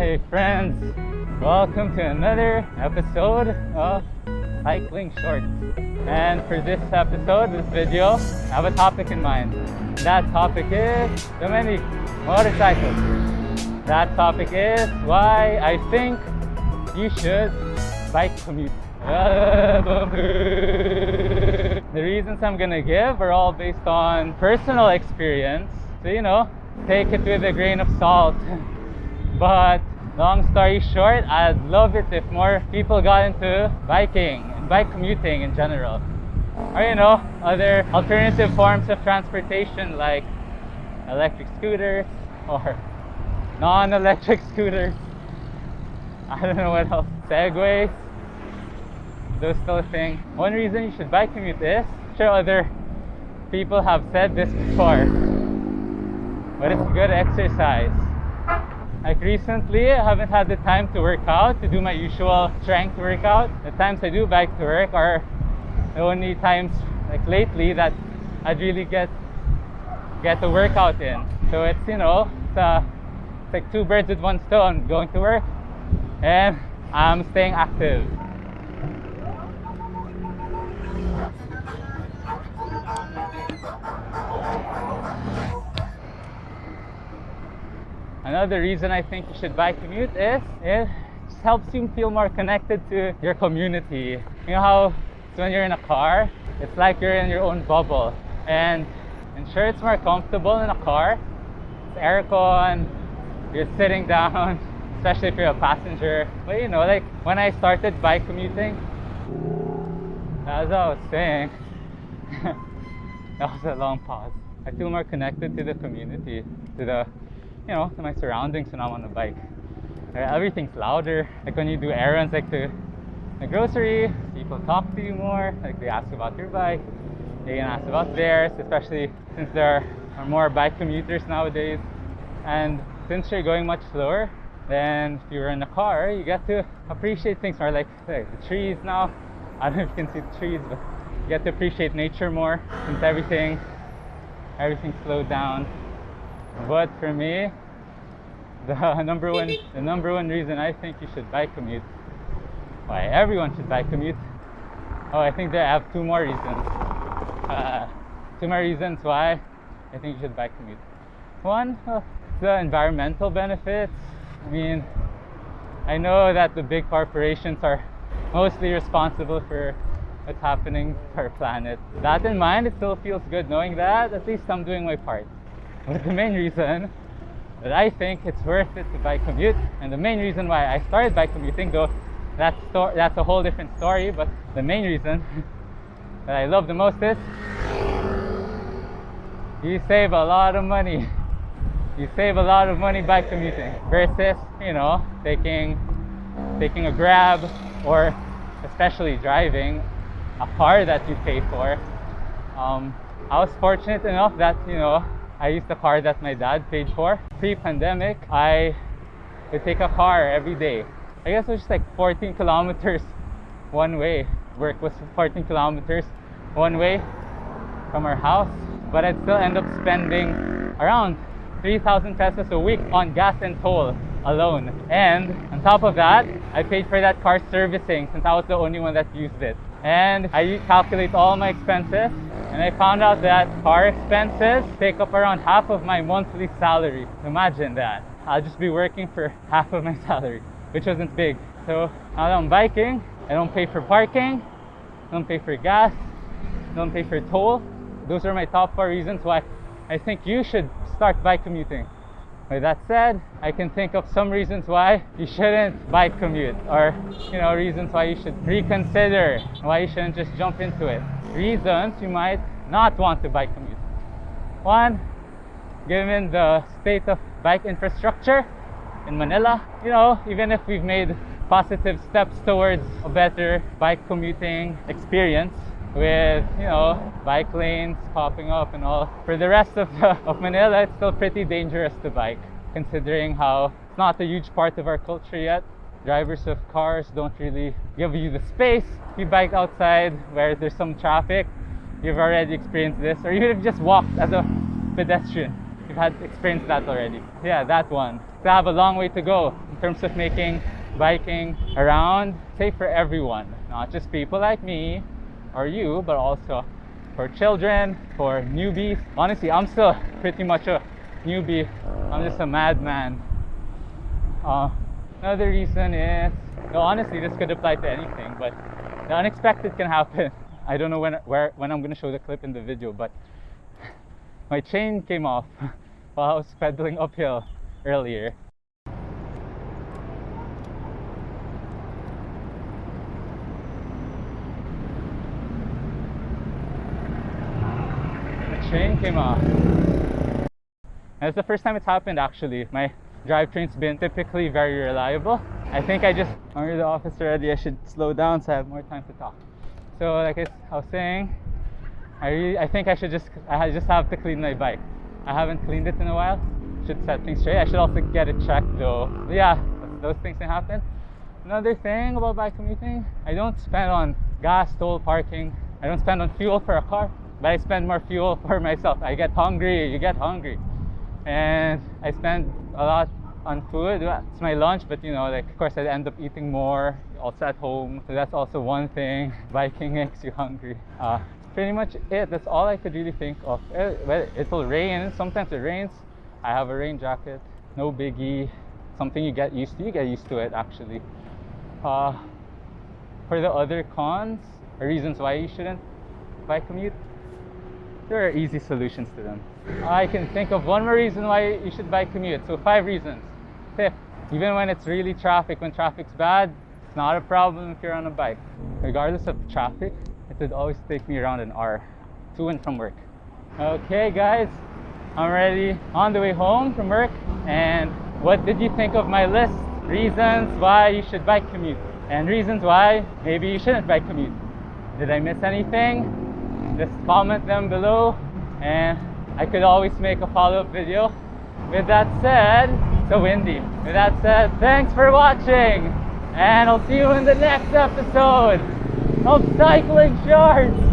Hey friends, welcome to another episode of Cycling Shorts. And for this episode, this video, I have a topic in mind. That topic is the many motorcycles. That topic is why I think you should bike commute. The reasons I'm gonna give are all based on personal experience. So, take it with a grain of salt. But long story short, I'd love it if more people got into biking and bike commuting in general. Or, other alternative forms of transportation like electric scooters or non-electric scooters. I don't know what else. Segways. Those still a thing. One reason you should bike commute is, sure other people have said this before, but it's good exercise. Like recently, I haven't had the time to work out, to do my usual strength workout. The times I do bike to work are the only times, like lately, that I'd really get the workout in. So it's, it's like two birds with one stone, going to work and I'm staying active. Another reason I think you should bike commute is it just helps you feel more connected to your community. You know how when you're in a car, it's like you're in your own bubble. And sure, it's more comfortable in a car. It's aircon, you're sitting down, especially if you're a passenger. But like when I started bike commuting, as I was saying, that was a long pause. I feel more connected to the community, to my surroundings when I'm on a bike. Everything's louder. Like when you do errands, like to the grocery, people talk to you more. Like they ask about your bike, they can ask about theirs, especially since there are more bike commuters nowadays. And since you're going much slower than if you were in a car, you get to appreciate things more. Like the trees now. I don't know if you can see the trees, but you get to appreciate nature more since everything's slowed down. But for me, the number one reason I think you should bike commute, why everyone should bike commute. I think I have two more reasons. Two more reasons why I think you should bike commute. One, the environmental benefits. I mean, I know that the big corporations are mostly responsible for what's happening to our planet. That in mind, it still feels good knowing that at least I'm doing my part. But the main reason that I think it's worth it to bike commute, and the main reason why I started bike commuting, though that's a whole different story, but the main reason that I love the most is you save a lot of money. You save a lot of money bike commuting versus, taking a Grab or especially driving a car that you pay for. I was fortunate enough that, I used a car that my dad paid for. Pre-pandemic, I would take a car every day. I guess it was just like 14 kilometers one way. Work was 14 kilometers one way from our house. But I'd still end up spending around 3,000 pesos a week on gas and toll alone. And on top of that, I paid for that car servicing since I was the only one that used it. And I calculate all my expenses, and I found out that car expenses take up around half of my monthly salary. Imagine that. I'll just be working for half of my salary, which wasn't big. So now that I'm biking, I don't pay for parking, I don't pay for gas, I don't pay for toll. Those are my top 4 reasons why I think you should start bike commuting. With that said, I can think of some reasons why you shouldn't bike commute, or reasons why you should reconsider, why you shouldn't just jump into it. Reasons you might not want to bike commute. One, given the state of bike infrastructure in Manila, even if we've made positive steps towards a better bike commuting experience with bike lanes popping up and all, for the rest of Manila, it's still pretty dangerous to bike, considering how it's not a huge part of our culture yet. Drivers of cars don't really give you the space. If you bike outside where there's some traffic, you've already experienced this, or even if you just walked as a pedestrian, you've had experienced that already. Yeah, that one. So I have a long way to go in terms of making biking around safe for everyone, not just people like me or you, but also for children, for newbies. Honestly, I'm still pretty much a newbie. I'm just a madman. Another reason is, no, honestly, this could apply to anything, but the unexpected can happen. I don't know when I'm going to show the clip in the video, but my chain came off while I was pedaling uphill earlier. The chain came off. And it's the first time it's happened actually. My drivetrain's been typically very reliable. I think I'm near the office already. I should slow down so I have more time to talk. So like I was saying, I think I just have to clean my bike. I haven't cleaned it in a while. Should set things straight. I should also get it checked though. But yeah, those things can happen. Another thing about bike commuting, I don't spend on gas, toll, parking. I don't spend on fuel for a car, but I spend more fuel for myself. I get hungry, you get hungry. And I spend a lot on food. It's my lunch, but you know, like of course I end up eating more also at home. So that's also one thing. Biking makes you hungry. Pretty much it. That's all I could really think of. Well, it'll rain. Sometimes it rains. I have a rain jacket. No biggie. Something you get used to. You get used to it actually. For the other cons or reasons why you shouldn't bike commute, there are easy solutions to them. I can think of one more reason why you should bike commute. So 5 reasons. Fifth, even when it's really traffic, when traffic's bad, it's not a problem if you're on a bike. Regardless of traffic, it would always take me around an hour to and from work. Okay guys, I'm already on the way home from work. And what did you think of my list? Reasons why you should bike commute and reasons why maybe you shouldn't bike commute. Did I miss anything? Just comment them below and I could always make a follow-up video. With that said, it's so windy. With that said, thanks for watching and I'll see you in the next episode of Cycling Shorts.